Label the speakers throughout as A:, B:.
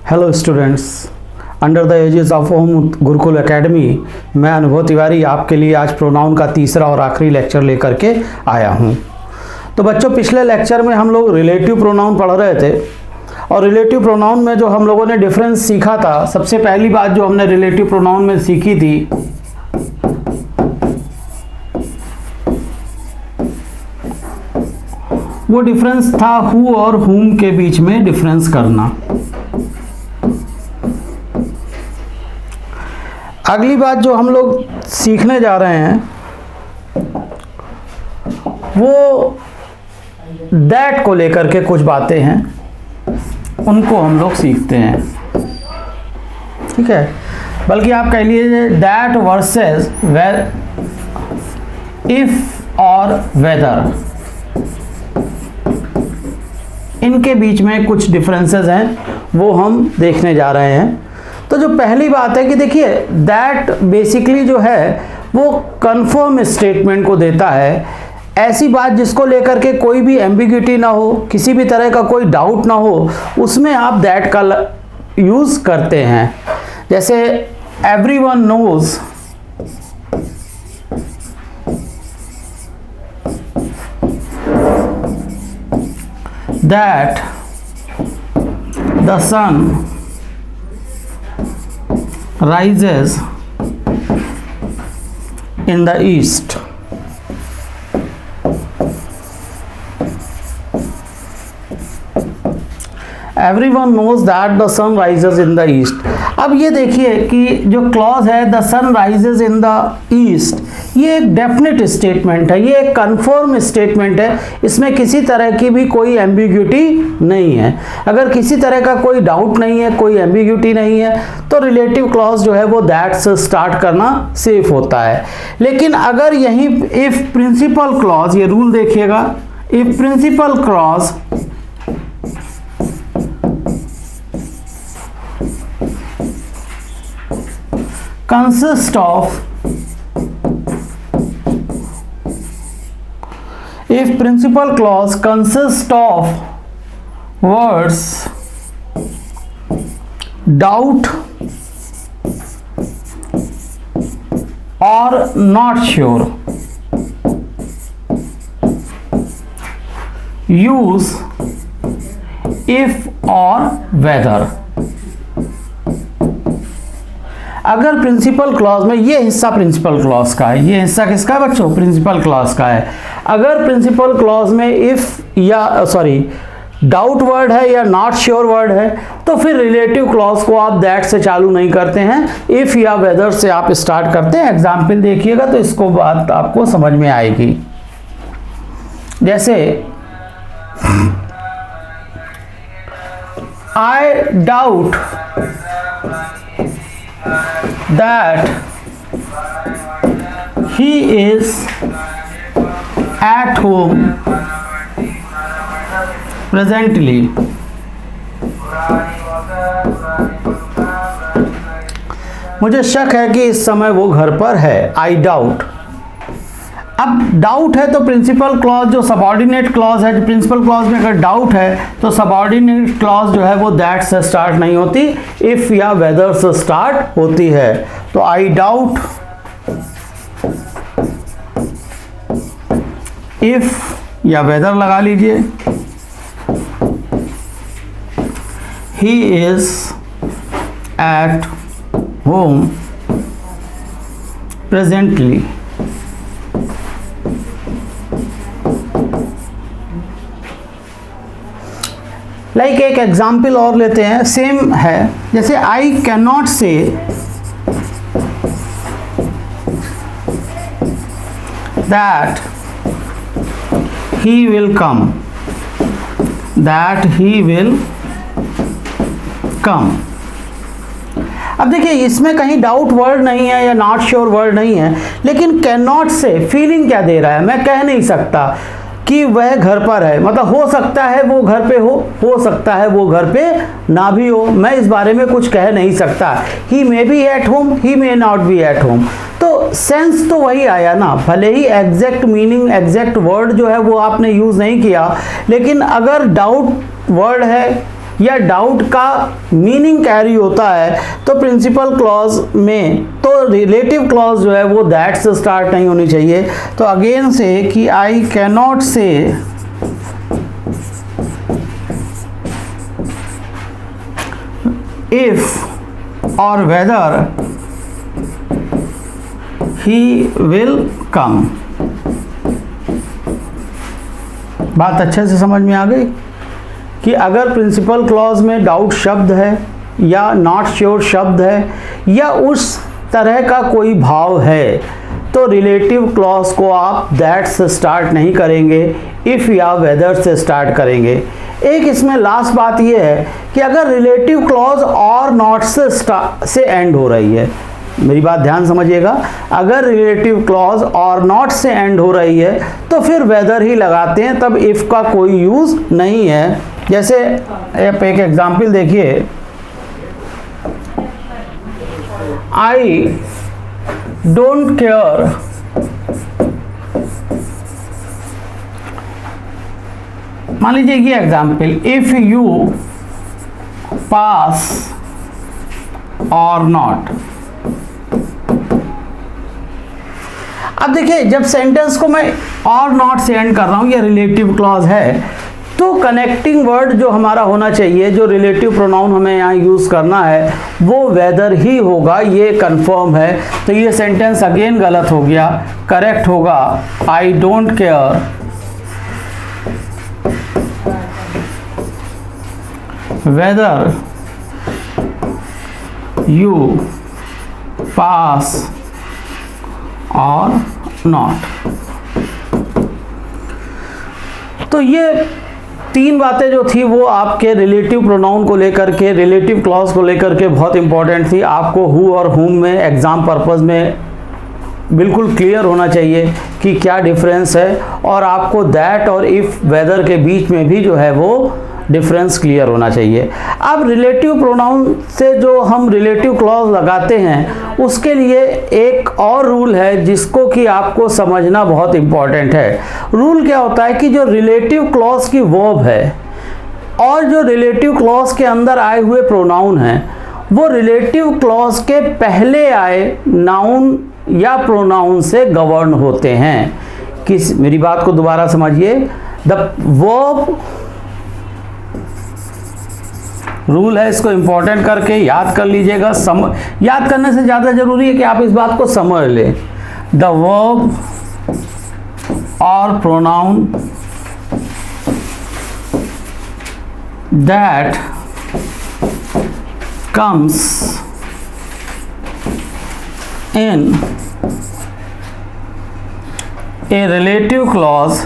A: Hello students, under the aegis of Om Gurukul academy मैं अनुभव तिवारी आपके लिए आज प्रोनाउन का तीसरा और आखिरी लेक्चर लेकर के आया हूं। तो बच्चों, पिछले लेक्चर में हम लोग रिलेटिव प्रोनाउन पढ़ रहे थे और रिलेटिव प्रोनाउन में जो हम लोगों ने डिफरेंस सीखा था, सबसे पहली बात जो हमने रिलेटिव प्रोनाउन में सीखी थी वो डिफरेंस था हु और हुम के बीच में डिफरेंस करना। अगली बात जो हम लोग सीखने जा रहे हैं वो दैट को लेकर के कुछ बातें हैं, उनको हम लोग सीखते हैं। ठीक है, बल्कि आप कह लीजिए दैट वर्सेस इफ और वेदर, इनके बीच में कुछ डिफरेंसेस हैं, वो हम देखने जा रहे हैं। तो जो पहली बात है कि देखिए दैट बेसिकली जो है वो कंफर्म स्टेटमेंट को देता है, ऐसी बात जिसको लेकर के कोई भी एम्बिग्यूटी ना हो, किसी भी तरह का कोई डाउट ना हो, उसमें आप दैट का यूज करते हैं। जैसे everyone knows that the sun rises in the east. Everyone knows that the sun rises in the east. अब ये देखिए कि जो क्लॉज है the sun rises in the east, ये एक डेफिनेट स्टेटमेंट है, ये एक कंफर्म स्टेटमेंट है, इसमें किसी तरह की भी कोई एम्बिग्यूटी नहीं है। अगर किसी तरह का कोई डाउट नहीं है, कोई एम्बिग्यूटी नहीं है, तो रिलेटिव क्लॉज जो है वो दैट से स्टार्ट करना सेफ होता है। लेकिन अगर यहीं इफ प्रिंसिपल क्लॉज, ये रूल देखिएगा, if principal clause consist of, if principal clause consists of words doubt or not sure, use if or whether। अगर प्रिंसिपल क्लॉज में, ये हिस्सा प्रिंसिपल क्लॉज का है, ये हिस्सा किसका है बच्चों? प्रिंसिपल क्लॉज का है। अगर प्रिंसिपल क्लॉज में इफ या डाउट वर्ड है या नॉट श्योर वर्ड है, तो फिर रिलेटिव क्लॉज को आप दैट से चालू नहीं करते हैं, इफ या वेदर से आप स्टार्ट करते हैं। एग्जाम्पल देखिएगा तो इसको बात आपको समझ में आएगी। जैसे I doubt that he is at home presently। मुझे शक है कि इस समय वो घर पर है, आई डाउट। अब डाउट है तो प्रिंसिपल क्लॉज जो सबऑर्डिनेट क्लॉज है, जो प्रिंसिपल क्लॉज में अगर डाउट है तो सबऑर्डिनेट क्लॉज जो है वो दैट से स्टार्ट नहीं होती, इफ या वेदर से स्टार्ट होती है। तो आई डाउट इफ या वेदर लगा लीजिए, he is at home presently. Like एक एग्जाम्पल और लेते हैं, सेम है। जैसे I can not say that he will come, that he will come. अब देखिए इसमें कहीं डाउट वर्ड नहीं है या नॉट श्योर वर्ड नहीं है, लेकिन कैन नॉट से फीलिंग क्या दे रहा है? मैं कह नहीं सकता कि वह घर पर है, मतलब हो सकता है वो घर पे हो सकता है वो घर पे ना भी हो, मैं इस बारे में कुछ कह नहीं सकता। He may be at home, he may not be at home. तो सेंस तो वही आया ना, भले ही एग्जैक्ट मीनिंग, एग्जैक्ट वर्ड जो है वो आपने यूज़ नहीं किया, लेकिन अगर डाउट वर्ड है या डाउट का मीनिंग कैरी होता है तो प्रिंसिपल क्लॉज में तो रिलेटिव क्लॉज जो है वो दैट से स्टार्ट नहीं होनी चाहिए। तो अगेन से कि आई कैन नॉट से इफ और वेदर ही विल कम। बात अच्छे से समझ में आ गई कि अगर प्रिंसिपल क्लॉज में डाउट शब्द है या नॉट श्योर शब्द है या उस तरह का कोई भाव है तो रिलेटिव क्लॉज को आप दैट से स्टार्ट नहीं करेंगे, इफ़ या वेदर से स्टार्ट करेंगे। एक इसमें लास्ट बात यह है कि अगर रिलेटिव क्लॉज और नॉट से एंड हो रही है, मेरी बात ध्यान समझिएगा, अगर रिलेटिव क्लॉज और नॉट से एंड हो रही है तो फिर वेदर ही लगाते हैं, तब इफ़ का कोई यूज़ नहीं है। जैसे आप एक एग्जाम्पल देखिए, आई डोंट केयर मान लीजिए ये एग्जाम्पल, इफ यू पास और नॉट। अब देखिए जब सेंटेंस को मैं और नॉट से एंड कर रहा हूं, ये रिलेटिव क्लॉज है, तो कनेक्टिंग वर्ड जो हमारा होना चाहिए, जो रिलेटिव प्रोनाउन हमें यहाँ यूज़ करना है वो वेदर ही होगा, ये कंफर्म है। तो ये सेंटेंस अगेन गलत हो गया, करेक्ट होगा I don't care whether you pass और नॉट। तो ये तीन बातें जो थी वो आपके रिलेटिव प्रोनाउन को लेकर के, रिलेटिव क्लॉज को लेकर के बहुत इंपॉर्टेंट थी। आपको हु और हुम में एग्ज़ाम पर्पस में बिल्कुल क्लियर होना चाहिए कि क्या डिफरेंस है, और आपको दैट और इफ़ वेदर के बीच में भी जो है वो डिफरेंस क्लियर होना चाहिए। अब रिलेटिव प्रोनाउन से जो हम रिलेटिव क्लॉज लगाते हैं उसके लिए एक और रूल है जिसको कि आपको समझना बहुत इम्पॉर्टेंट है। रूल क्या होता है कि जो रिलेटिव क्लॉज की वर्ब है और जो रिलेटिव क्लॉज के अंदर आए हुए प्रोनाउन हैं वो रिलेटिव क्लॉज के पहले आए नाउन या प्रोनाउन से गवर्न होते हैं। मेरी बात को दोबारा समझिए, द वर्ब रूल है, इसको इंपॉर्टेंट करके याद कर लीजिएगा। याद करने से ज़्यादा जरूरी है कि आप इस बात को समझ लें। द वर्ब और pronoun that comes in a relative clause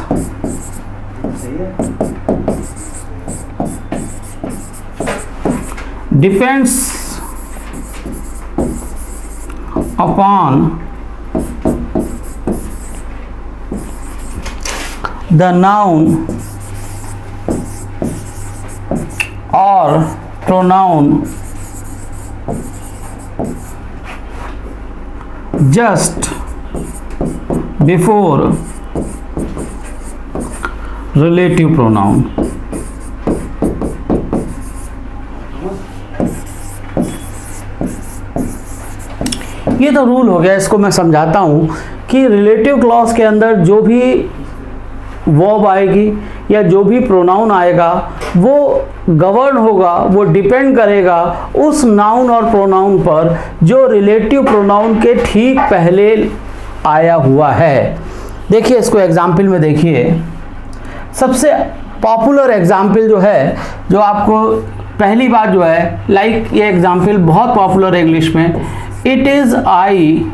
A: depends upon the noun or pronoun just before relative pronoun। ये तो रूल हो गया, इसको मैं समझाता हूँ कि रिलेटिव क्लॉज के अंदर जो भी वर्ब आएगी या जो भी प्रोनाउन आएगा वो गवर्न होगा, वो डिपेंड करेगा उस नाउन और प्रोनाउन पर जो रिलेटिव प्रोनाउन के ठीक पहले आया हुआ है। देखिए इसको एग्जाम्पल में देखिए, सबसे पॉपुलर एग्जाम्पल जो है, जो आपको पहली बात जो है, लाइक ये एग्जाम्पल बहुत पॉपुलर है इंग्लिश में, it is I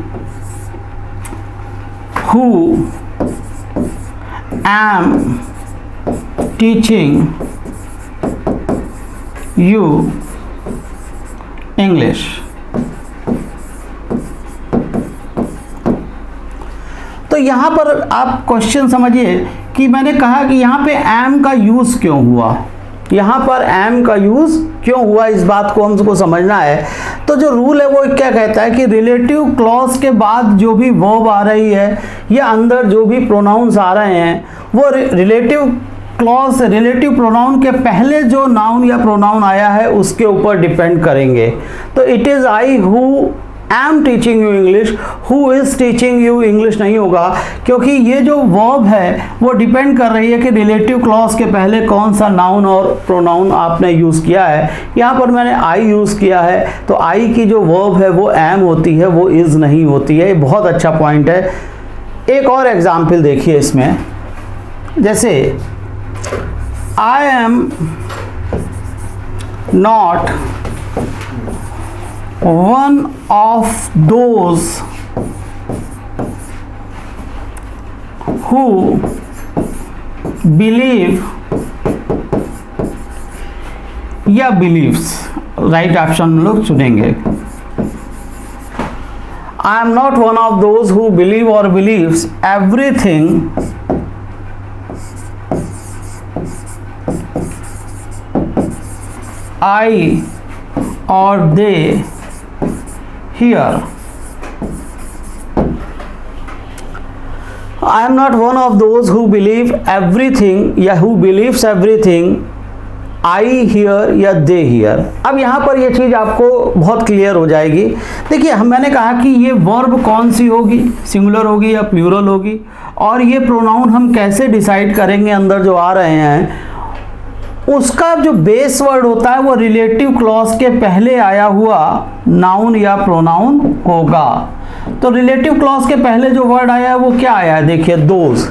A: who am teaching you English. तो यहाँ पर आप क्वेश्चन समझिए कि मैंने कहा कि यहाँ पे एम का यूज़ क्यों हुआ, यहाँ पर एम का यूज़ क्यों हुआ, इस बात को हमको समझना है। तो जो रूल है वो क्या कहता है कि रिलेटिव क्लॉज के बाद जो भी वर्ब आ रही है या अंदर जो भी प्रोनाउंस आ रहे हैं वो रिलेटिव क्लॉज रिलेटिव प्रोनाउन के पहले जो नाउन या प्रोनाउन आया है उसके ऊपर डिपेंड करेंगे। तो it is I who am teaching you English, who is teaching you English नहीं होगा, क्योंकि ये जो वर्ब है वो डिपेंड कर रही है कि रिलेटिव क्लॉज के पहले कौन सा नाउन और प्रोनाउन आपने यूज़ किया है। यहाँ पर मैंने आई यूज़ किया है, तो आई की जो वर्ब है वो एम होती है, वो इज़ नहीं होती है। ये बहुत अच्छा पॉइंट है। एक और एग्जाम्पल देखिए इसमें, जैसे I am not one of those who believe या believes, राइट ऑप्शन हम लोग चुनेंगे। I am not one of those who believe or believes everything I or they here। I am not one of those who believe everything या who believes everything I hear या they hear। अब यहाँ पर ये चीज़ आपको बहुत clear हो जाएगी। देखिए मैंने कहा कि ये वर्ब कौन सी होगी, सिंगुलर होगी या प्लूरल होगी, और ये प्रोनाउन हम कैसे डिसाइड करेंगे अंदर जो आ रहे हैं। उसका जो बेस वर्ड होता है वो रिलेटिव क्लॉज के पहले आया हुआ नाउन या प्रोनाउन होगा। तो रिलेटिव क्लॉज के पहले जो वर्ड आया है वो क्या आया है, देखिए दोज।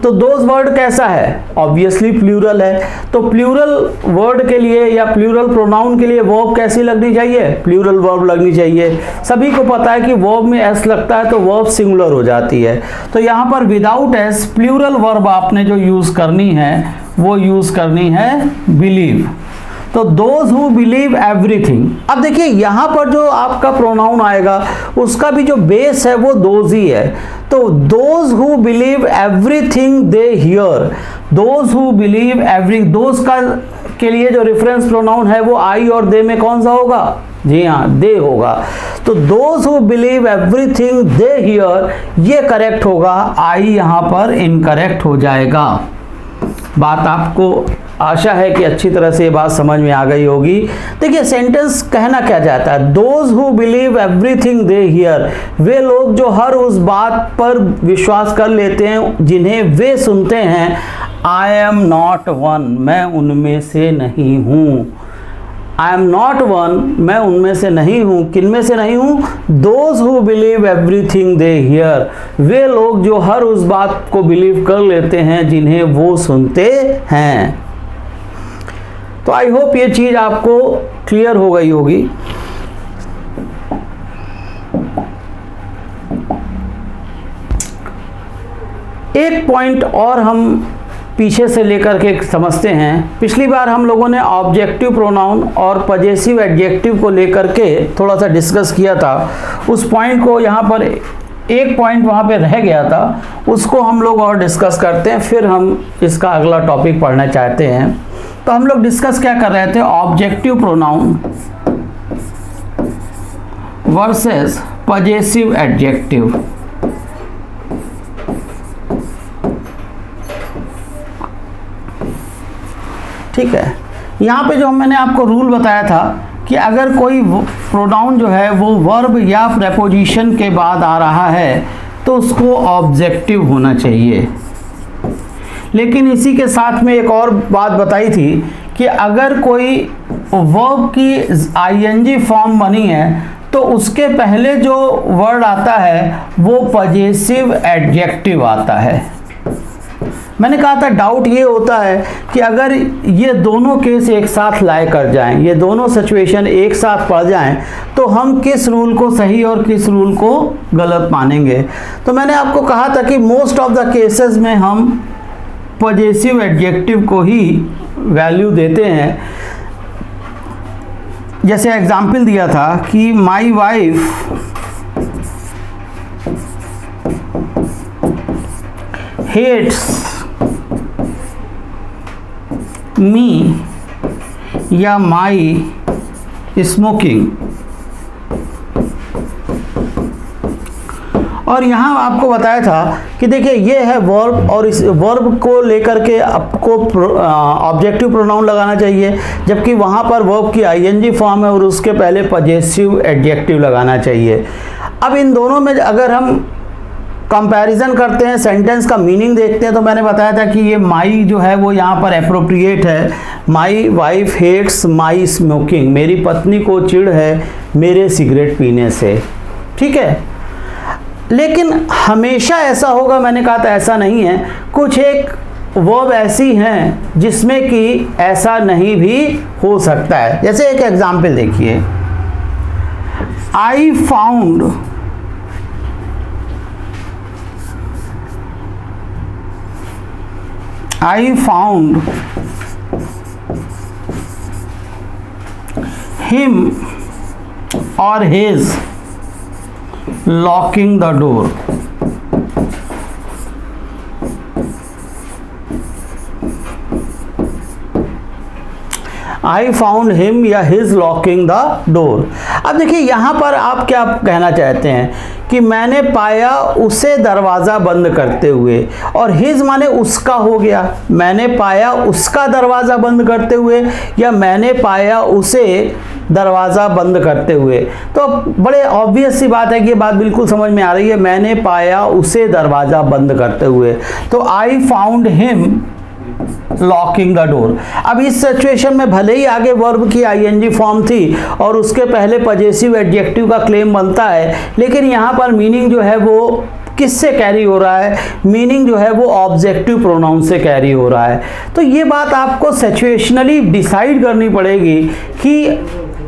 A: तो दोज वर्ड कैसा है, ऑब्वियसली प्लूरल है। तो प्लूरल वर्ड के लिए या प्लूरल प्रोनाउन के लिए वर्ब कैसी लगनी चाहिए, प्लूरल वर्ब लगनी चाहिए। सभी को पता है कि वर्ब में एस लगता है तो वर्ब सिंगुलर हो जाती है। तो यहाँ पर विदाउट एस प्लूरल वर्ब आपने जो यूज़ करनी है वो यूज़ करनी है बिलीव। तो दोज हु बिलीव एवरीथिंग। अब देखिए यहाँ पर जो आपका प्रोनाउन आएगा उसका भी जो बेस है वो दोज ही है। तो those who believe everything they here, those who believe every, those का के लिए जो रेफरेंस प्रोनाउन है वो आई और दे में कौन सा होगा, जी हाँ दे होगा। तो those who believe everything they here ये करेक्ट होगा, आई यहाँ पर इनकरेक्ट हो जाएगा। बात आपको आशा है कि अच्छी तरह से ये बात समझ में आ गई होगी। देखिए सेंटेंस कहना क्या चाहता है, those who believe everything they hear, वे लोग जो हर उस बात पर विश्वास कर लेते हैं जिन्हें वे सुनते हैं। आई एम नॉट वन, मैं उनमें से नहीं हूँ। आई एम नॉट वन, मैं उनमें से नहीं हूँ। किन में से नहीं हूँ, those who believe everything they hear, वे लोग जो हर उस बात को बिलीव कर लेते हैं जिन्हें वो सुनते हैं। तो आई होप ये चीज़ आपको क्लियर हो गई होगी। एक पॉइंट और हम पीछे से लेकर के समझते हैं। पिछली बार हम लोगों ने ऑब्जेक्टिव प्रोनाउन और पजेसिव एडजेक्टिव को लेकर के थोड़ा सा डिस्कस किया था। उस पॉइंट को यहाँ पर एक पॉइंट वहाँ पे रह गया था, उसको हम लोग और डिस्कस करते हैं, फिर हम इसका अगला टॉपिक पढ़ना चाहते हैं। तो हम लोग डिस्कस क्या कर रहे थे, objective pronoun versus possessive adjective. ठीक है, यहाँ पे जो मैंने आपको रूल बताया था कि अगर कोई प्रोनाउन जो है वो वर्ब या प्रेपोजिशन के बाद आ रहा है तो उसको ऑब्जेक्टिव होना चाहिए। लेकिन इसी के साथ में एक और बात बताई थी कि अगर कोई वर्ब की आईएनजी फॉर्म बनी है तो उसके पहले जो वर्ड आता है वो पजेसिव एडजेक्टिव आता है। मैंने कहा था डाउट ये होता है कि अगर ये दोनों केस एक साथ लाए कर जाएं, ये दोनों सिचुएशन एक साथ पड़ जाएं, तो हम किस रूल को सही और किस रूल को गलत मानेंगे। तो मैंने आपको कहा था कि मोस्ट ऑफ द केसेस में हम पजेसिव एडजेक्टिव को ही वैल्यू देते हैं। जैसे एग्जाम्पल दिया था कि माई वाइफ हेट्स मी या माई स्मोकिंग। और यहाँ आपको बताया था कि देखिए ये है वर्ब, और इस वर्ब को लेकर के आपको ऑब्जेक्टिव प्रोनाउन लगाना चाहिए, जबकि वहाँ पर वर्ब की आईएनजी फॉर्म है और उसके पहले पजेसिव एडजेक्टिव लगाना चाहिए। अब इन दोनों में अगर हम कंपैरिजन करते हैं, सेंटेंस का मीनिंग देखते हैं, तो मैंने बताया था कि ये माई जो है वो यहाँ पर एप्रोप्रिएट है। My wife hates my smoking, मेरी पत्नी को चिढ़ है मेरे सिगरेट पीने से, ठीक है। लेकिन हमेशा ऐसा होगा, मैंने कहा था ऐसा नहीं है, कुछ एक वर्ब ऐसी हैं जिसमें कि ऐसा नहीं भी हो सकता है। जैसे एक एग्जाम्पल देखिए, I found him or his locking the door. I found him या his locking the door। अब देखिए यहाँ पर आप क्या कहना चाहते हैं कि मैंने पाया उसे दरवाज़ा बंद करते हुए, और हिज माने उसका हो गया, मैंने पाया उसका दरवाज़ा बंद करते हुए या मैंने पाया उसे दरवाज़ा बंद करते हुए। तो बड़े ऑब्वियस सी बात है कि ये बात बिल्कुल समझ में आ रही है, मैंने पाया उसे दरवाज़ा बंद करते हुए। तो I found him locking the door. अब इस सिचुएशन में भले ही आगे वर्ब की आईएनजी फॉर्म थी और उसके पहले पजेसिव एडजेक्टिव का क्लेम बनता है, लेकिन यहाँ पर मीनिंग जो है वो किससे कैरी हो रहा है, मीनिंग जो है वो ऑब्जेक्टिव प्रोनाउन से कैरी हो रहा है। तो ये बात आपको सिचुएशनली डिसाइड करनी पड़ेगी कि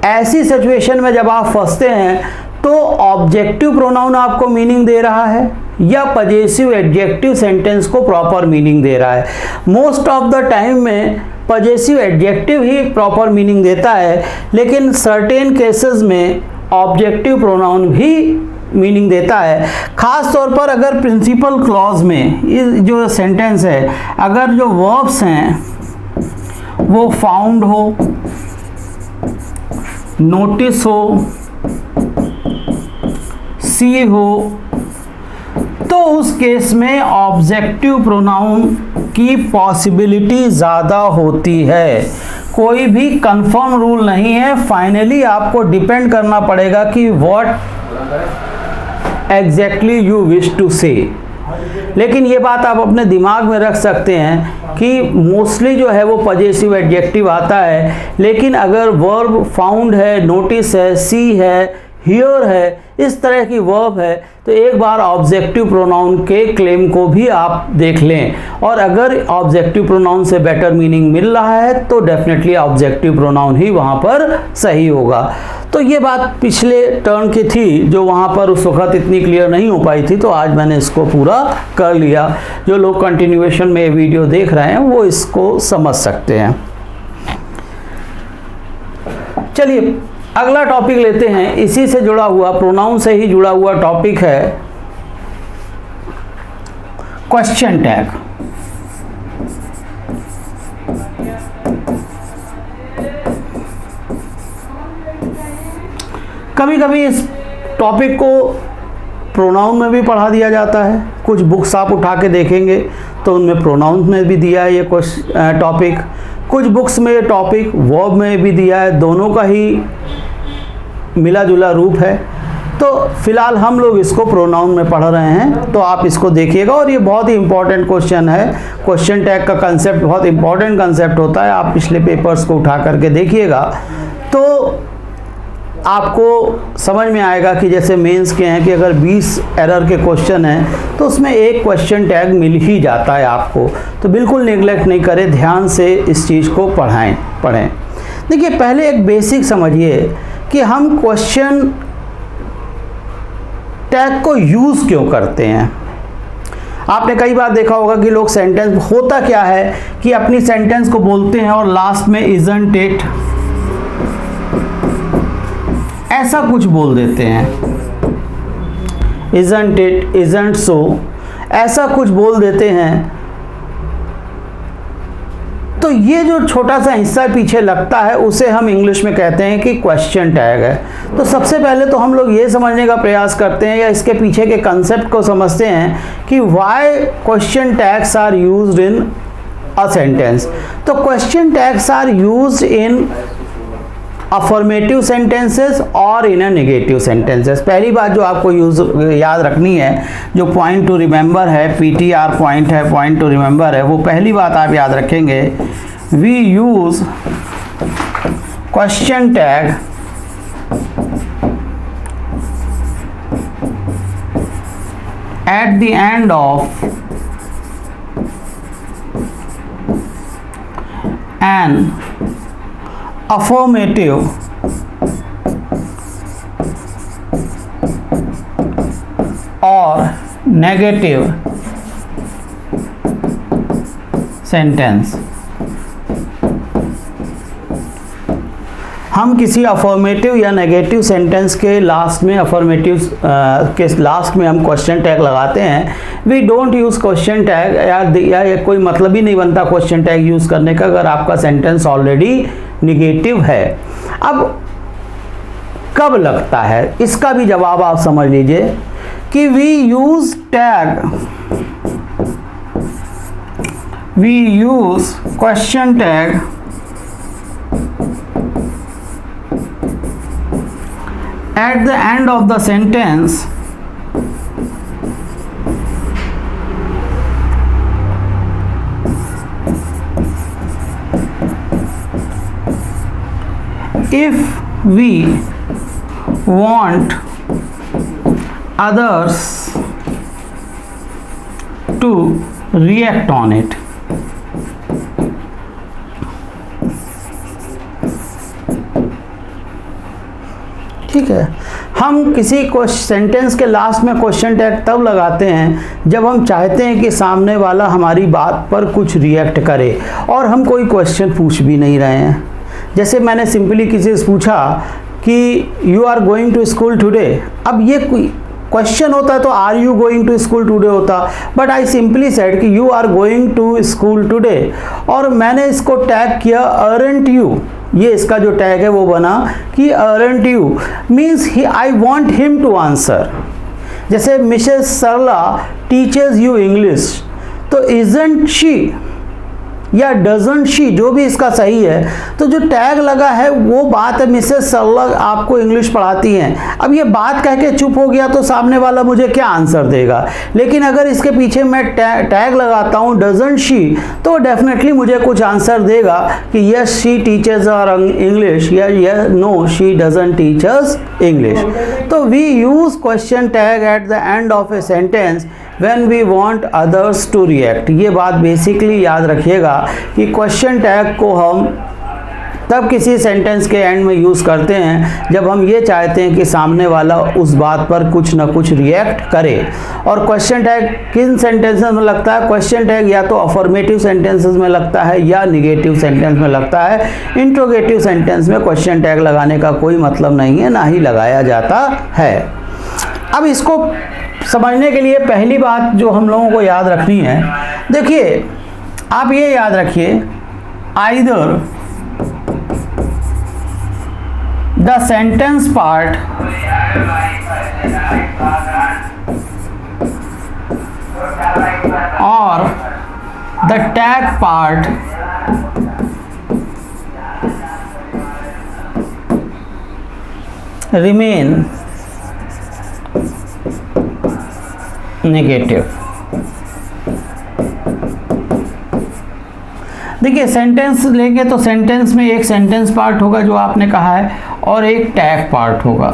A: ऐसी सिचुएशन में जब आप फंसते हैं तो ऑब्जेक्टिव प्रोनाउन आपको मीनिंग दे रहा है या पजेसिव एडजेक्टिव सेंटेंस को प्रॉपर मीनिंग दे रहा है। मोस्ट ऑफ द टाइम में पजेसिव एडजेक्टिव ही प्रॉपर मीनिंग देता है, लेकिन सर्टेन केसेस में ऑब्जेक्टिव प्रोनाउन भी मीनिंग देता है। खास तौर पर अगर प्रिंसिपल क्लॉज में ये जो सेंटेंस है, अगर जो वर्ब्स हैं वो फाउंड हो, नोटिस हो, सी हो, तो उस केस में ऑब्जेक्टिव प्रोनाउन की पॉसिबिलिटी ज़्यादा होती है। कोई भी कंफर्म रूल नहीं है, फाइनली आपको डिपेंड करना पड़ेगा कि what exactly you wish to say. लेकिन ये बात आप अपने दिमाग में रख सकते हैं कि मोस्टली जो है वो पजेसिव एडजेक्टिव आता है, लेकिन अगर वर्ब फाउंड है, नोटिस है, सी है, हियर है, इस तरह की वर्ब है, तो एक बार ऑब्जेक्टिव प्रोनाउन के क्लेम को भी आप देख लें, और अगर ऑब्जेक्टिव प्रोनाउन से बेटर मीनिंग मिल रहा है तो डेफिनेटली ऑब्जेक्टिव प्रोनाउन ही वहाँ पर सही होगा। तो ये बात पिछले टर्न की थी जो वहाँ पर उस वक्त इतनी क्लियर नहीं हो पाई थी, तो आज मैंने इसको पूरा कर लिया। जो लोग कंटिन्यूएशन में ये वीडियो देख रहे हैं वो इसको समझ सकते हैं। चलिए अगला टॉपिक लेते हैं, इसी से जुड़ा हुआ, प्रोनाउन से ही जुड़ा हुआ टॉपिक है क्वेश्चन टैग। कभी कभी इस टॉपिक को प्रोनाउन में भी पढ़ा दिया जाता है। कुछ बुक्स आप उठा के देखेंगे तो उनमें प्रोनाउन में भी दिया है ये टॉपिक, कुछ बुक्स में ये टॉपिक वर्ब में भी दिया है, दोनों का ही मिला जुला रूप है। तो फिलहाल हम लोग इसको प्रोनाउन में पढ़ रहे हैं, तो आप इसको देखिएगा। और ये बहुत ही इंपॉर्टेंट क्वेश्चन है। क्वेश्चन टैग का कंसेप्ट बहुत इंपॉर्टेंट कंसेप्ट होता है। आप पिछले पेपर्स को उठा करके देखिएगा तो आपको समझ में आएगा कि जैसे मेंस के हैं कि अगर 20 एरर के क्वेश्चन हैं तो उसमें एक क्वेश्चन टैग मिल ही जाता है आपको। तो बिल्कुल नेग्लेक्ट नहीं करें, ध्यान से इस चीज़ को पढ़ें। देखिए पहले एक बेसिक समझिए कि हम क्वेश्चन टैग को यूज़ क्यों करते हैं। आपने कई बार देखा होगा कि लोग सेंटेंस, होता क्या है कि अपनी सेंटेंस को बोलते हैं और लास्ट में इजंट इट ऐसा कुछ बोल देते हैं, इजंट इट, इजंट सो, ऐसा कुछ बोल देते हैं। तो ये जो छोटा सा हिस्सा पीछे लगता है उसे हम इंग्लिश में कहते हैं कि क्वेश्चन टैग है। तो सबसे पहले तो हम लोग ये समझने का प्रयास करते हैं या इसके पीछे के कंसेप्ट को समझते हैं कि why question tags are used in a sentence. तो question tags are used in affirmative sentences और इन अ नेगेटिव सेंटेंसेस। पहली बात जो आपको याद रखनी है, जो पॉइंट टू रिमेंबर है, पीटीआर पॉइंट है, पॉइंट टू रिमेंबर है, वो पहली बात आप याद रखेंगे, we use question tag at the end of an affirmative or negative sentence। हम किसी अफर्मेटिव या नेगेटिव सेंटेंस के लास्ट में के लास्ट में हम क्वेश्चन टैग लगाते हैं। We don't use question tag या कोई मतलब ही नहीं बनता क्वेश्चन टैग यूज़ करने का अगर आपका सेंटेंस ऑलरेडी निगेटिव है। अब कब लगता है, इसका भी जवाब आप समझ लीजिए कि we use question tag at the end of the sentence if we want others to react on it। ठीक है, हम किसी सेंटेंस के लास्ट में क्वेश्चन टैग तब लगाते हैं जब हम चाहते हैं कि सामने वाला हमारी बात पर कुछ रिएक्ट करे और हम कोई क्वेश्चन पूछ भी नहीं रहे हैं। जैसे मैंने सिंपली किसी से पूछा कि you are going to school today. अब ये कोई क्वेश्चन होता तो are you going to school today होता, बट आई सिंपली सेड कि you are going to school today और मैंने इसको टैग किया अरेंट यू। ये इसका जो टैग है वो बना कि aren't you means I want him to answer. जैसे Mrs Sarla teaches you English, तो इजंट शी या डजंट शी, जो भी इसका सही है। तो जो टैग लगा है वो बात है मिसेस सरला आपको इंग्लिश पढ़ाती हैं। अब ये बात कह के चुप हो गया तो सामने वाला मुझे क्या आंसर देगा। लेकिन अगर इसके पीछे मैं टैग लगाता हूँ डजंट शी, तो डेफिनेटली मुझे कुछ आंसर देगा कि yes she teaches are English या no she doesn't teaches English. तो we use question tag at the end of a sentence when we want others to react। ये बात बेसिकली याद रखिएगा कि क्वेश्चन टैग को हम तब किसी सेंटेंस के एंड में यूज़ करते हैं जब हम ये चाहते हैं कि सामने वाला उस बात पर कुछ ना कुछ रिएक्ट करे। और क्वेश्चन टैग किन सेंटेंसेस में लगता है? क्वेश्चन टैग या तो अफर्मेटिव सेंटेंसेस में लगता है या निगेटिव सेंटेंस में लगता है। इंट्रोगेटिव सेंटेंस में क्वेश्चन टैग लगाने का कोई मतलब नहीं है, ना ही लगाया जाता है। अब इसको समझने के लिए पहली बात जो हम लोगों को याद रखनी है, देखिए आप ये याद रखिए, आइदर द सेंटेंस पार्ट और the tag part remain negative. देखिए सेंटेंस लेंगे तो सेंटेंस में एक सेंटेंस पार्ट होगा जो आपने कहा है और एक टैग पार्ट होगा।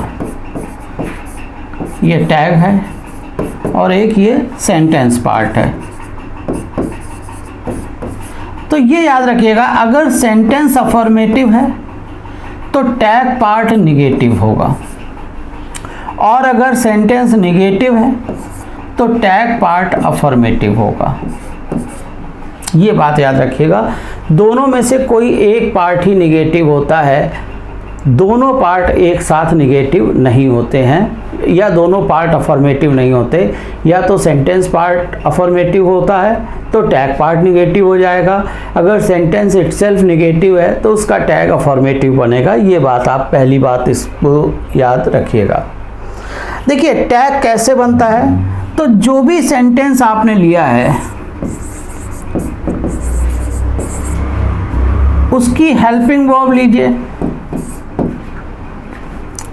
A: ये टैग है और एक ये सेंटेंस पार्ट है। तो ये याद रखिएगा, अगर सेंटेंस अफर्मेटिव है तो टैग पार्ट निगेटिव होगा और अगर सेंटेंस निगेटिव है तो टैग पार्ट अफर्मेटिव होगा। ये बात याद रखिएगा, दोनों में से कोई एक पार्ट ही निगेटिव होता है दोनों पार्ट एक साथ निगेटिव नहीं होते हैं, या दोनों पार्ट अफर्मेटिव नहीं होते। या तो सेंटेंस पार्ट अफर्मेटिव होता है तो टैग पार्ट निगेटिव हो जाएगा, अगर सेंटेंस इटसेल्फ निगेटिव है तो उसका टैग अफर्मेटिव बनेगा। ये बात आप पहली बात इसको याद रखिएगा। देखिए टैग कैसे बनता है, तो जो भी सेंटेंस आपने लिया है उसकी हेल्पिंग वर्ब लीजिए।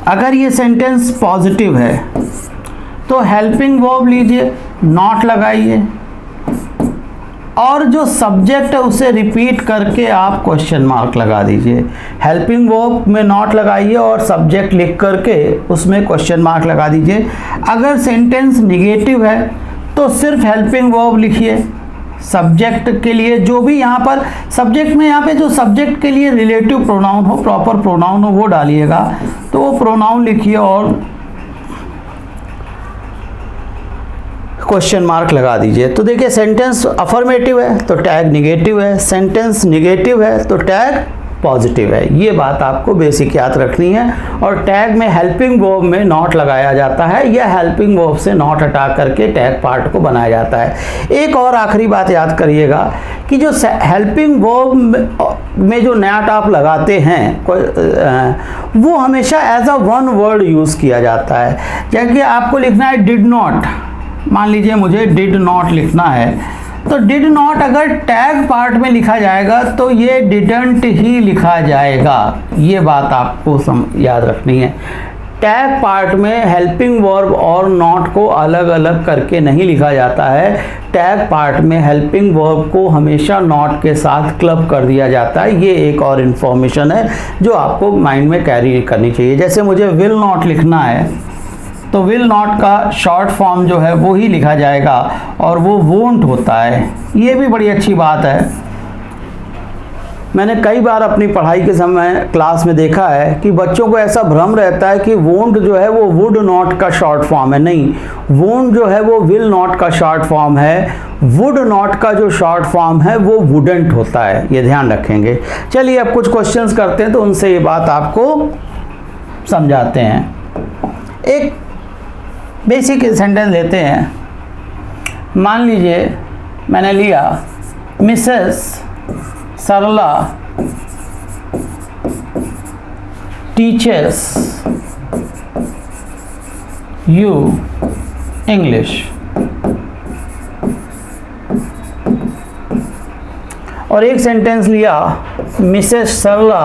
A: अगर ये सेंटेंस पॉजिटिव है तो हेल्पिंग वर्ब लीजिए, नॉट लगाइए, और जो सब्जेक्ट है उसे रिपीट करके आप क्वेश्चन मार्क लगा दीजिए। हेल्पिंग वर्ब में नॉट लगाइए और सब्जेक्ट लिख करके उसमें क्वेश्चन मार्क लगा दीजिए। अगर सेंटेंस निगेटिव है तो सिर्फ हेल्पिंग वर्ब लिखिए। सब्जेक्ट के लिए जो भी यहाँ पर सब्जेक्ट में, यहाँ पे जो सब्जेक्ट के लिए रिलेटिव प्रोनाउन हो, प्रॉपर प्रोनाउन हो, वो डालिएगा। तो वो प्रोनाउन लिखिए और क्वेश्चन मार्क लगा दीजिए। तो देखिए सेंटेंस अफर्मेटिव है तो टैग निगेटिव है, सेंटेंस निगेटिव है तो टैग पॉजिटिव है। ये बात आपको बेसिक याद रखनी है। और टैग में हेल्पिंग वर्ब में नॉट लगाया जाता है या हेल्पिंग वर्ब से नॉट हटा करके टैग पार्ट को बनाया जाता है। एक और आखिरी बात याद करिएगा कि जो हेल्पिंग वर्ब में जो नॉट आप लगाते हैं वो हमेशा as a one word use किया जाता है। जैसे आपको लिखना है डिड नॉट, मान लीजिए मुझे डिड नॉट लिखना है, तो डिड नॉट अगर टैग पार्ट में लिखा जाएगा तो ये डिडंट ही लिखा जाएगा। ये बात आपको याद रखनी है। टैग पार्ट में हेल्पिंग वर्ब और नॉट को अलग अलग करके नहीं लिखा जाता है। टैग पार्ट में हेल्पिंग वर्ब को हमेशा नॉट के साथ क्लब कर दिया जाता है। ये एक और इन्फॉर्मेशन है जो आपको माइंड में कैरी करनी चाहिए। जैसे मुझे विल नॉट लिखना है तो विल नॉट का शॉर्ट फॉर्म जो है वो ही लिखा जाएगा और वो वोंट होता है। ये भी बड़ी अच्छी बात है। मैंने कई बार अपनी पढ़ाई के समय क्लास में देखा है कि बच्चों को ऐसा भ्रम रहता है कि वोंट जो है वो वुड नॉट का शॉर्ट फॉर्म है। नहीं, वोंट जो है वो विल नॉट का शॉर्ट फॉर्म है। वुड नॉट का जो शॉर्ट फॉर्म है वो वुडंट होता है। ये ध्यान रखेंगे। चलिए अब कुछ क्वेश्चंस करते हैं तो उनसे ये बात आपको समझाते हैं। एक बेसिक सेंटेंस लेते हैं। मान लीजिए मैंने लिया Mrs Sarla teaches you English, और एक सेंटेंस लिया Mrs Sarla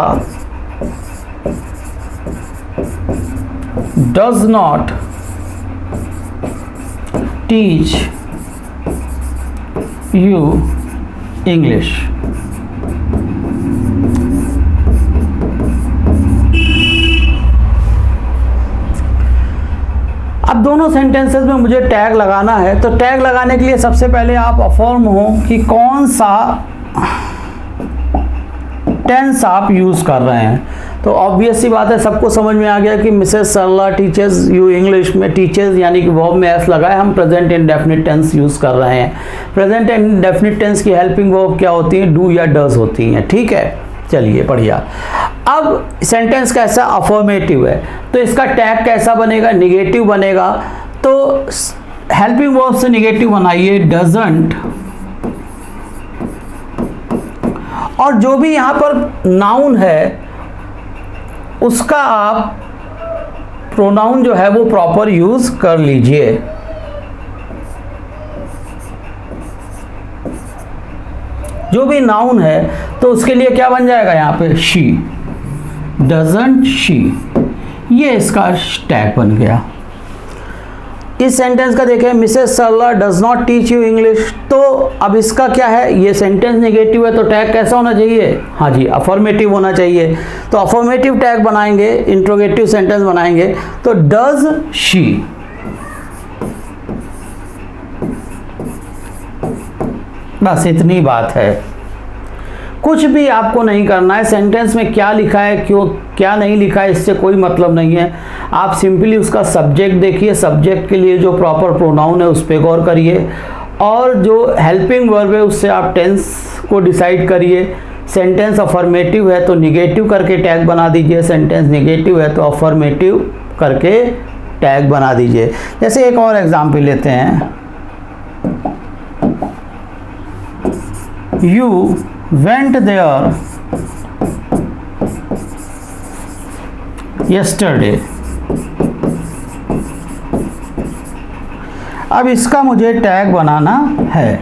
A: does not teach you English। अब दोनों सेंटेंसेस में मुझे टैग लगाना है, तो टैग लगाने के लिए सबसे पहले आप अफर्म हो कि कौन सा टेंस आप यूज़ कर रहे हैं। तो ऑब्वियस सी बात है, सबको समझ में आ गया कि Mrs Sarla teaches you English में टीचर्स यानी कि वर्ब में एस लगाए, हम प्रेजेंट इंडेफिनिट टेंस यूज़ कर रहे हैं। प्रेजेंट इंडेफिनिट टेंस की हेल्पिंग वर्ब क्या होती है? डू या डज होती हैं। ठीक है, चलिए बढ़िया। अब सेंटेंस कैसा? अफर्मेटिव है, तो इसका टैग कैसा बनेगा? निगेटिव बनेगा। तो हेल्पिंग वर्ब से निगेटिव बनाइए डजंट, और जो भी यहाँ पर नाउन है उसका आप प्रोनाउन जो है वो प्रॉपर यूज कर लीजिए। जो भी नाउन है तो उसके लिए क्या बन जाएगा यहाँ पे? शी, डजंट शी, ये इसका टैग बन गया। इस सेंटेंस का देखें, Mrs Sarla does not teach you English, तो अब इसका क्या है? ये सेंटेंस नेगेटिव है तो टैग कैसा होना चाहिए? हाँ जी, अफर्मेटिव होना चाहिए। तो अफर्मेटिव टैग बनाएंगे, इंट्रोगेटिव सेंटेंस बनाएंगे, तो डज शी। बस इतनी बात है, कुछ भी आपको नहीं करना है। सेंटेंस में क्या लिखा है, क्यों क्या नहीं लिखा है, इससे कोई मतलब नहीं है। आप सिंपली उसका सब्जेक्ट देखिए, सब्जेक्ट के लिए जो प्रॉपर प्रोनाउन है उस पर गौर करिए, और जो हेल्पिंग वर्ब है उससे आप टेंस को डिसाइड करिए। सेंटेंस अफर्मेटिव है तो निगेटिव करके टैग बना दीजिए, सेंटेंस नेगेटिव है तो अफर्मेटिव करके टैग बना दीजिए। जैसे एक और एग्जाम्पल लेते हैं, यू वेंट देयर yesterday। अब इसका मुझे टैग बनाना है।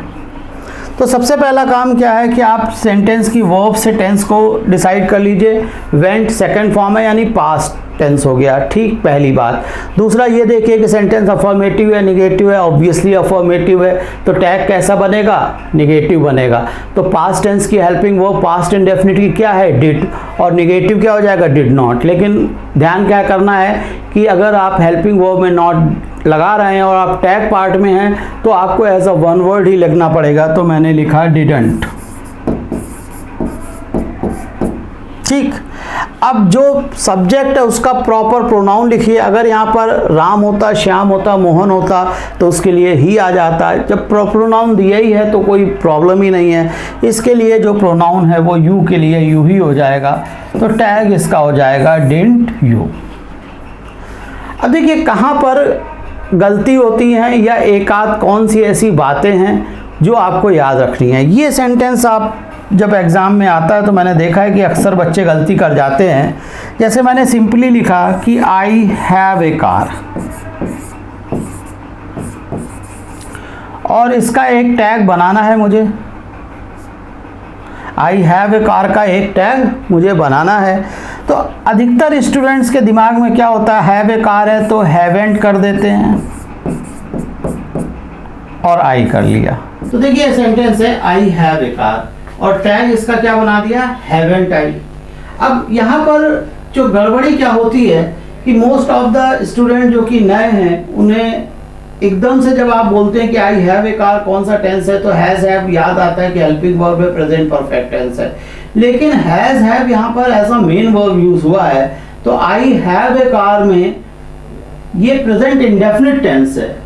A: तो सबसे पहला काम क्या है कि आप सेंटेंस की वर्ब से टेंस को डिसाइड कर लीजिए। वेंट सेकंड फॉर्म है यानी पास्ट टेंस हो गया, ठीक, पहली बात। दूसरा ये देखिए कि सेंटेंस अफर्मेटिव है निगेटिव है, ऑब्वियसली अफर्मेटिव है तो टैग कैसा बनेगा, निगेटिव बनेगा। तो पास्ट टेंस की हेल्पिंग वर्ब पास्ट इंडेफिनिट की क्या है, डिड, और निगेटिव क्या हो जाएगा, डिड नॉट। लेकिन ध्यान क्या करना है कि अगर आप हेल्पिंग वर्ब में नॉट लगा रहे हैं और आप टैग पार्ट में हैं तो आपको एज अ वन वर्ड ही लिखना पड़ेगा। तो मैंने लिखा डिडंट, ठीक। अब जो सब्जेक्ट है उसका प्रॉपर प्रोनाउन लिखिए। अगर यहाँ पर राम होता, श्याम होता, मोहन होता तो उसके लिए ही आ जाता है। जब प्रोनाउन दिया ही है तो कोई प्रॉब्लम ही नहीं है। इसके लिए जो प्रोनाउन है वो यू के लिए यू ही हो जाएगा। तो टैग इसका हो जाएगा डिडंट यू। अब देखिए कहाँ पर गलती होती है या एक आध कौन सी ऐसी बातें हैं जो आपको याद रखनी है। ये सेंटेंस आप जब एग्ज़ाम में आता है तो मैंने देखा है कि अक्सर बच्चे गलती कर जाते हैं। जैसे मैंने सिंपली लिखा कि आई हैव ए कार, और इसका एक टैग बनाना है मुझे। आई हैव ए कार का एक टैग मुझे बनाना है। तो अधिकतर स्टूडेंट्स के दिमाग में क्या होता है, हैव ए कार है तो हैवेंट कर देते हैं और आई कर लिया। तो देखिए सेंटेंस है आई हैव ए कार और टैग इसका क्या बना दिया, हैवेंट आई। अब यहाँ पर जो गड़बड़ी क्या होती है कि मोस्ट ऑफ द स्टूडेंट जो कि नए हैं उन्हें एकदम से जब आप बोलते हैं कि आई हैव ए कार कौन सा टेंस है तो हैज हैव याद आता है कि हेल्पिंग वर्ब है, प्रेजेंट परफेक्ट टेंस है। लेकिन हैज हैव यहाँ पर ऐसा मेन वर्ब यूज हुआ है। तो आई हैव ए कार में ये प्रेजेंट इंडेफिनिट टेंस है।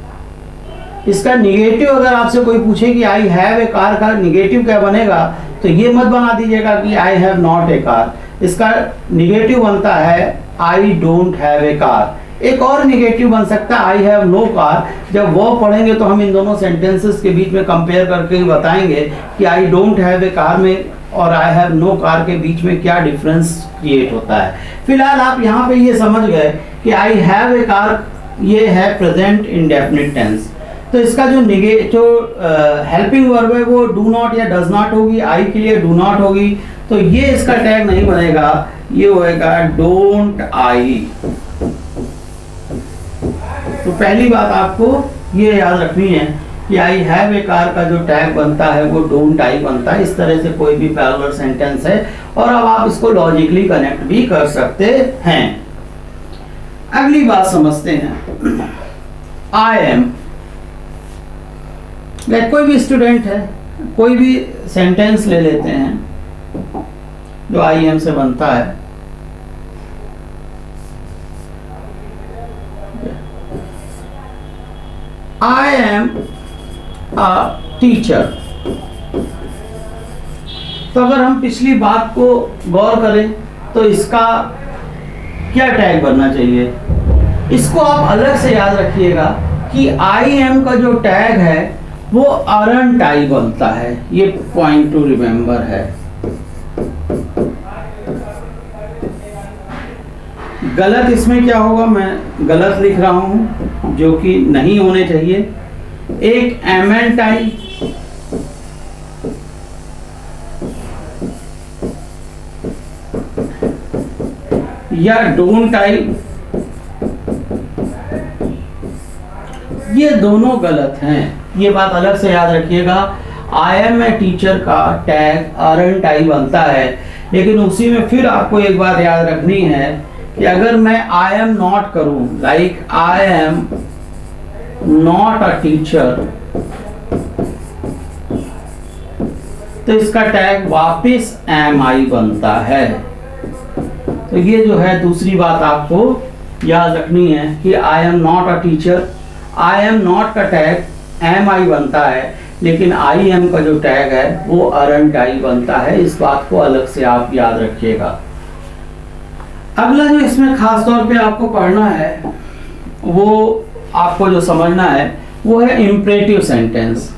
A: इसका निगेटिव अगर आपसे कोई पूछे कि आई हैव ए कार का निगेटिव क्या बनेगा तो ये मत बना दीजिएगा कि I have not a car. इसका निगेटिव बनता है I don't have a car. एक और निगेटिव बन सकता है आई हैव नो कार। जब वो पढ़ेंगे तो हम इन दोनों सेंटेंसेस के बीच में कंपेयर करके बताएंगे कि I don't have a car में और आई हैव नो कार के बीच में क्या डिफरेंस क्रिएट होता है। फिलहाल आप यहाँ पे ये समझ गए कि आई हैव ए कार ये है प्रेजेंट इंडेफिनिट टेंस। तो इसका जो हेल्पिंग वर्ब है वो डू नॉट या डज नॉट होगी, आई के लिए डू नॉट होगी। तो ये इसका टैग नहीं बनेगा, ये होएगा डोंट आई। तो पहली बात आपको ये याद रखनी है कि आई हैव ए कार का जो टैग बनता है वो डोंट आई बनता है। इस तरह से कोई भी पैरेलल सेंटेंस है और अब आप इसको लॉजिकली कनेक्ट भी कर सकते हैं। अगली बात समझते हैं, आई एम। कोई भी स्टूडेंट है, कोई भी सेंटेंस ले लेते हैं जो आई एम से बनता है। I am a teacher. तो अगर हम पिछली बात को गौर करें तो इसका क्या टैग बनना चाहिए, इसको आप अलग से याद रखिएगा कि आई एम का जो टैग है वो अरंट आई बनता है। ये पॉइंट टू रिमेंबर है। गलत इसमें क्या होगा, मैं गलत लिख रहा हूं जो कि नहीं होने चाहिए। एक एमेंट आई या डोंट आई, ये दोनों गलत हैं। ये बात अलग से याद रखिएगा। आई एम ए टीचर का टैग अरंट आई बनता है, लेकिन उसी में फिर आपको एक बात याद रखनी है कि अगर मैं आई एम नॉट करूं, like I am not a teacher, तो इसका टैग वापस एम आई बनता है। तो ये जो है दूसरी बात आपको याद रखनी है कि I am not a teacher, I am not का टैग एम आई बनता है, लेकिन आई एम का जो टैग है वो अरंट आई बनता है। इस बात को अलग से आप याद रखिएगा। अगला जो इसमें खास तौर पे आपको पढ़ना है, वो आपको जो समझना है वो है इंपरेटिव सेंटेंस।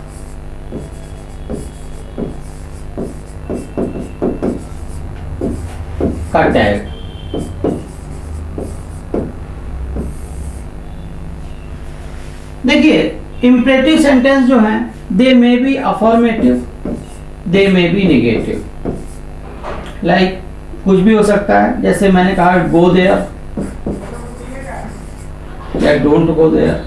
A: का टैग। देखिए इंपरेटिव सेंटेंस जो हैं they may be affirmative, they may be negative. Like कुछ भी हो सकता है, जैसे मैंने कहा गो देयर या don't go there.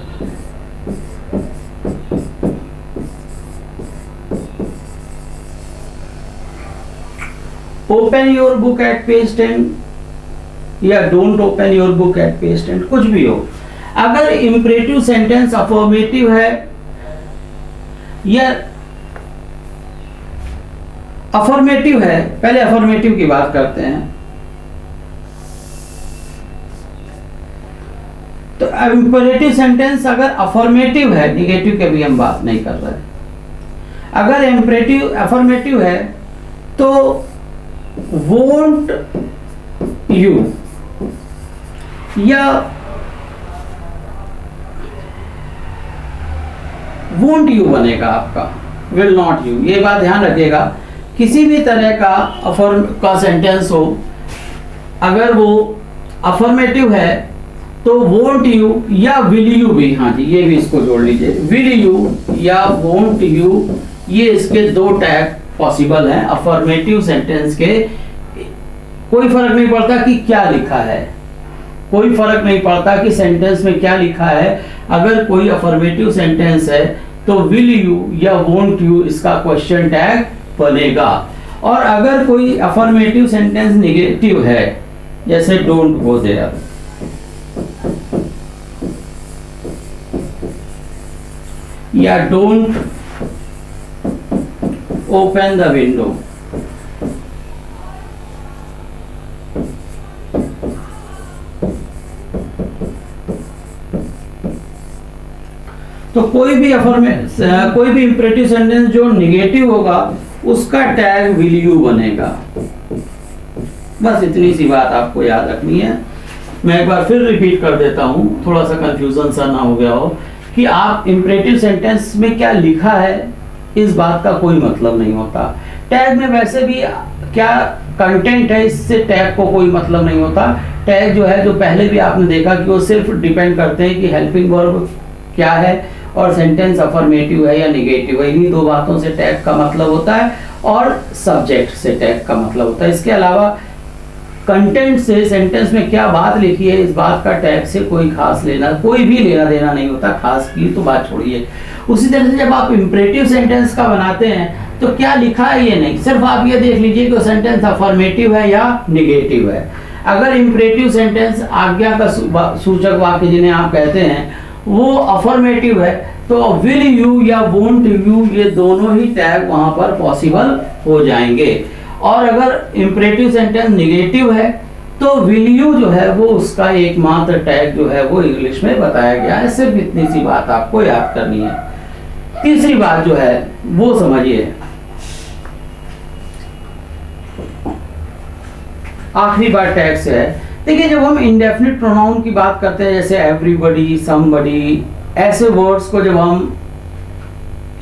A: Open your book at page 10 या don't open your book at page 10, कुछ भी हो। अगर इंपरेटिव सेंटेंस अफर्मेटिव है या अफर्मेटिव है, पहले अफर्मेटिव की बात करते हैं। तो इंपरेटिव सेंटेंस अगर अफर्मेटिव है, निगेटिव के भी हम बात नहीं कर रहे, अगर इंपरेटिव अफर्मेटिव है तो वोंट यू या वोंट यू बनेगा आपका, विल नॉट यू। ये बात ध्यान रखिएगा, किसी भी तरह का अफर्म का सेंटेंस हो, अगर वो अफर्मेटिव है तो वोंट यू या विल यू भी, हाँ जी ये भी इसको जोड़ लीजिए, विल यू या वोंट यू, ये इसके दो टैग पॉसिबल हैं अफर्मेटिव सेंटेंस के। कोई फर्क नहीं पड़ता कि क्या लिखा है, कोई फर्क नहीं पड़ता कि सेंटेंस में क्या लिखा है। अगर कोई अफर्मेटिव सेंटेंस है तो विल यू या वोंट यू इसका क्वेश्चन टैग बनेगा। और अगर कोई अफर्मेटिव सेंटेंस नेगेटिव है, जैसे डोंट गो देयर, या डोंट ओपन द विंडो, तो कोई भी कोई भी इंपरेटिव सेंटेंस जो नेगेटिव होगा उसका टैग विल यू बनेगा। बस इतनी सी बात आपको याद रखनी है। मैं एक बार फिर रिपीट कर देता हूं, थोड़ा सा कंफ्यूजन सा ना हो गया हो, कि आप इंपरेटिव सेंटेंस में क्या लिखा है इस बात का कोई मतलब नहीं होता। टैग में वैसे भी क्या कंटेंट है इससे टैग को कोई मतलब नहीं होता। टैग जो है, जो पहले भी आपने देखा कि वो सिर्फ डिपेंड करते हैं कि हेल्पिंग वर्ब क्या है और सेंटेंस अफर्मेटिव है या नेगेटिव है। इन्हीं दो बातों से टैग का मतलब होता है और सब्जेक्ट से टैग का मतलब होता है। इसके अलावा कंटेंट से, सेंटेंस में क्या बात लिखी है इस बात का टैग से कोई खास कोई भी लेना देना नहीं होता। खास की तो बात छोड़िए। उसी तरह से जब आप इंपरेटिव सेंटेंस का बनाते हैं तो क्या लिखा है ये नहीं, सिर्फ आप ये देख लीजिए कि सेंटेंस अफर्मेटिव है या नेगेटिव है। अगर इंपरेटिव सेंटेंस आज्ञा का सूचक वाक्य जिन्हें आप कहते हैं वो अफर्मेटिव है तो विल यू या वोंट यू ये दोनों ही टैग वहां पर पॉसिबल हो जाएंगे। और अगर इंपरेटिव सेंटेंस नेगेटिव है तो विल यू जो है वो उसका एकमात्र टैग जो है वो इंग्लिश में बताया गया है। सिर्फ इतनी सी बात आपको याद करनी है। तीसरी बात जो है वो समझिए, आखिरी बात टैग से है। देखिए जब हम इंडेफिनिट प्रोनाउन की बात करते हैं, जैसे एवरीबडी, समबडी, ऐसे वर्ड्स को जब हम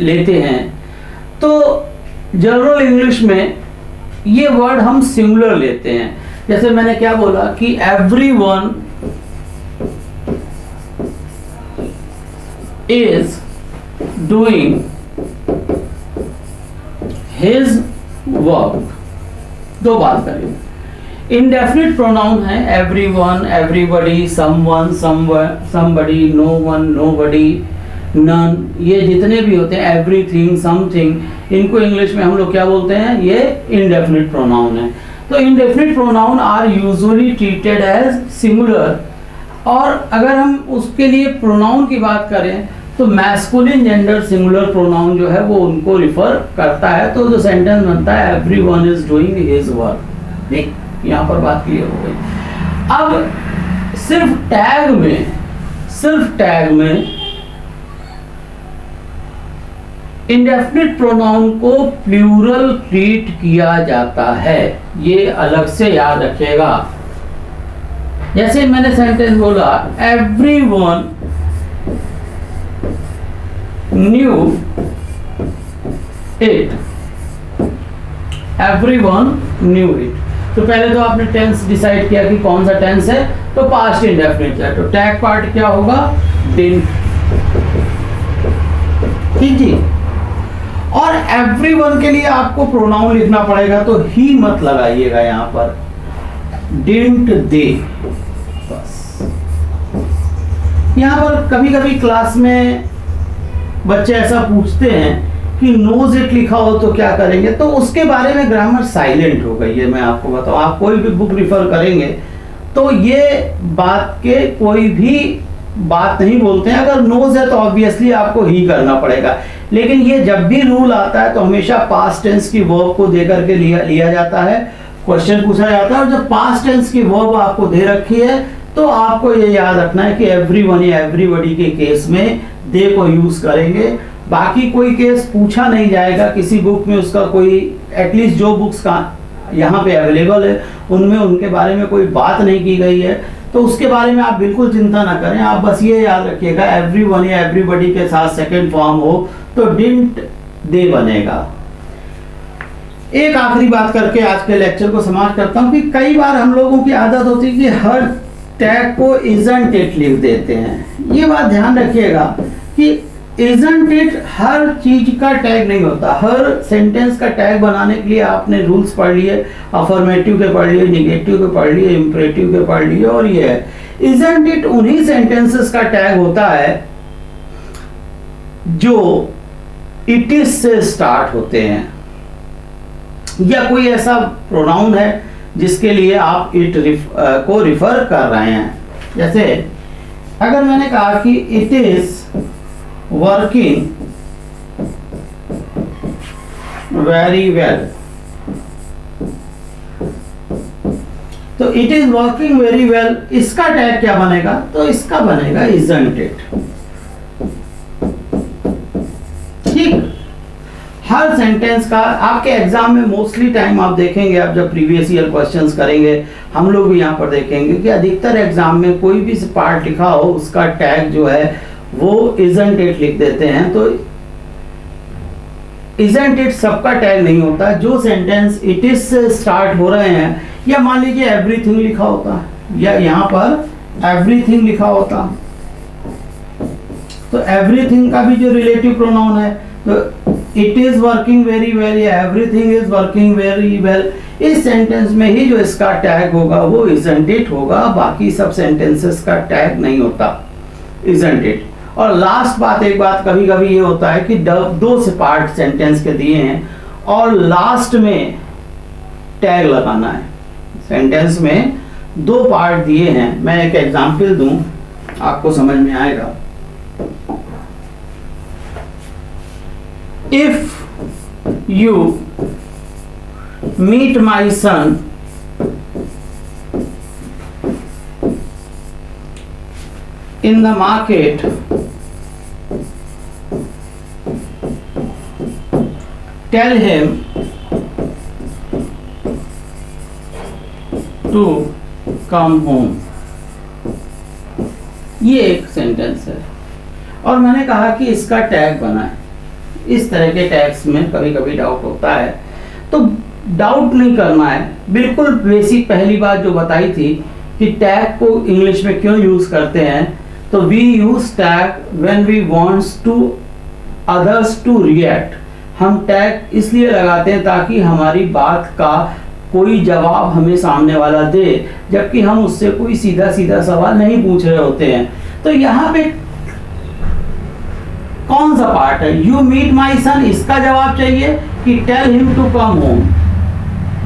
A: लेते हैं तो जनरल इंग्लिश में ये वर्ड हम सिंगुलर लेते हैं। जैसे मैंने क्या बोला कि everyone is doing his work, दो बात करें। इंडेफिनिट प्रोनाउन है everyone, everybody, someone, somebody, no one, nobody, none, ये जितने भी होते हैं, एवरीथिंग, समथिंग, इनको इंग्लिश में हम लोग क्या बोलते हैं, ये इंडेफिनिट प्रोनाउन है। तो indefinite pronoun are usually treated as singular. और अगर हम उसके लिए प्रोनाउन की बात करें तो मैस्कुलिन जेंडर सिंगुलर प्रोनाउन जो है वो उनको रिफर करता है। तो जो सेंटेंस बनता है everyone is doing his work, ठीक, यहाँ पर बात क्लियर हो गई। अब सिर्फ टैग में इंडेफिनिट प्रोनाउन को प्लूरल ट्रीट किया जाता है, ये अलग से याद रखिएगा। जैसे मैंने सेंटेंस बोला everyone knew it, everyone knew it, तो पहले तो आपने टेंस डिसाइड किया कि कौन सा टेंस है, तो पास्ट इंडेफिनिट है, तो टैग पार्ट क्या होगा, डिडंट। ठीक जी। और एवरीवन के लिए आपको प्रोनाउन लिखना पड़ेगा, तो ही मत लगाइएगा यहां पर, डिडंट दे, बस। यहां पर कभी कभी क्लास में बच्चे ऐसा पूछते हैं कि नोज इट लिखा हो तो क्या करेंगे, तो उसके बारे में ग्रामर साइलेंट हो गई है। मैं आपको बताऊं, आप कोई भी बुक रिफर करेंगे तो ये बात के कोई भी बात नहीं बोलते हैं। अगर नोज है तो ऑब्वियसली आपको ही करना पड़ेगा, लेकिन ये जब भी रूल आता है तो हमेशा पास्ट टेंस की वर्ब को दे करके लिया जाता है, क्वेश्चन पूछा जाता है। और जब पास्ट टेंस की वर्ब आपको दे रखी है तो आपको ये याद रखना है कि एवरीवन या एवरीबॉडी के केस में दे को यूज करेंगे। बाकी कोई केस पूछा नहीं जाएगा किसी बुक में, उसका कोई एटलीस्ट जो बुक्स का यहाँ पे अवेलेबल है उनमें उनके बारे में कोई बात नहीं की गई है, तो उसके बारे में आप बिल्कुल चिंता ना करें। आप बस ये याद रखिएगा एवरीवन या एवरीबॉडी के साथ सेकंड फॉर्म हो तो डिडंट दे बनेगा। एक आखिरी बात करके आज के लेक्चर को समाप्त करता हूँ कि कई बार हम लोगों की आदत होती है कि हर टैग को इजंट इट लिख देते हैं। ये बात ध्यान रखिएगा कि इजंट इट हर चीज का टैग नहीं होता। हर सेंटेंस का टैग बनाने के लिए आपने रूल्स पढ़ लिए, अफर्मेटिव के पढ़ लिए, निगेटिव के पढ़ लिए, इंपरेटिव के पढ़ लिए, और ये है इजंट इट उन्हीं सेंटेंसेस का टैग होता है जो इट इज से स्टार्ट होते हैं, या कोई ऐसा प्रोनाउन है जिसके लिए आप इट को रिफर कर रहे हैं। जैसे अगर मैंने कहा कि it is working very well, तो it is working very well, इसका टैग क्या बनेगा, तो इसका बनेगा इजंट इट। ठीक, हर सेंटेंस का आपके एग्जाम में मोस्टली टाइम आप देखेंगे, आप जब प्रीवियस ईयर क्वेश्चंस करेंगे, हम लोग भी यहाँ पर देखेंगे कि अधिकतर एग्जाम में कोई भी पार्ट लिखा हो उसका टैग जो है वो इजंट इट लिख देते हैं। तो इजंट इट सबका टैग नहीं होता। जो सेंटेंस इट इज से स्टार्ट हो रहे हैं, या मान लीजिए एवरीथिंग लिखा होता है, या यहाँ पर एवरीथिंग लिखा होता, तो एवरीथिंग का भी जो रिलेटिव प्रोनाउन है, तो it is working very well या everything is working very well, इस सेंटेंस में ही जो इसका टैग होगा वो इजंट इट होगा। बाकी सब सेंटेंसेस का टैग नहीं होता इजंट इट। और लास्ट बात, एक बात कभी कभी ये होता है कि दो से पार्ट सेंटेंस के दिए हैं और लास्ट में टैग लगाना है। सेंटेंस में दो पार्ट दिए हैं, मैं एक एग्जांपल दूं आपको समझ में आएगा। If you meet my son in the market, tell him to come home। ये एक सेंटेंस है और मैंने कहा कि इसका टैग बनाए। इस तरह के टैग्स में कभी कभी डाउट होता है, तो डाउट नहीं करना है। बिल्कुल बेसिक पहली बात जो बताई थी कि टैग को इंग्लिश में क्यों यूज करते हैं, तो we use tag when we wants to others to react. हम टैग इसलिए लगाते हैं ताकि हमारी बात का कोई जवाब हमें सामने वाला दे, जबकि हम उससे कोई सीधा सीधा सवाल नहीं पूछ रहे होते हैं। तो यहाँ पे कौन सा पार्ट है, यू मीट माई सन, इसका जवाब चाहिए कि tell him to come home.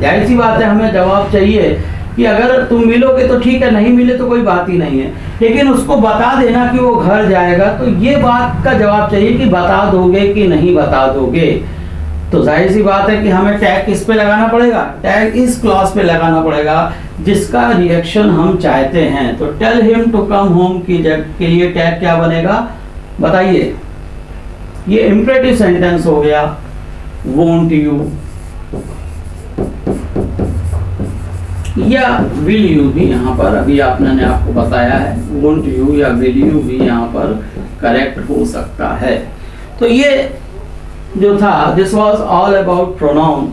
A: जाहिर सी बात है, हमें जवाब चाहिए कि अगर तुम मिलोगे तो ठीक है, नहीं मिले तो कोई बात ही नहीं है, लेकिन उसको बता देना कि वो घर जाएगा, तो ये बात का जवाब चाहिए कि बता दोगे कि नहीं बता दोगे। तो जाहिर सी बात है कि हमें टैग किस पे लगाना पड़ेगा, टैग इस क्लॉज पे लगाना पड़ेगा जिसका रिएक्शन हम चाहते हैं। तो tell him to come home के लिए टैग क्या बनेगा बताइए। ये इम्परेटिव सेंटेंस हो गया, वोंट यू या विल यू भी यहाँ पर अभी आपने आपको बताया है, वोंट यू या विल यू भी यहाँ पर करेक्ट हो सकता है। तो ये जो था, this was all about pronoun.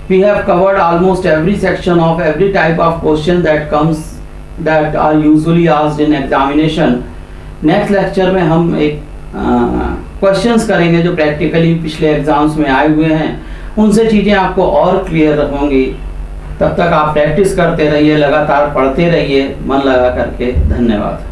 A: We have covered almost every section of every type of question that are usually asked in examination. Next lecture में हम एक क्वेश्चंस करेंगे जो प्रैक्टिकली पिछले एग्जाम्स में आए हुए हैं, उनसे चीज़ें आपको और क्लियर होंगी। तब तक आप प्रैक्टिस करते रहिए, लगातार पढ़ते रहिए मन लगा करके। धन्यवाद।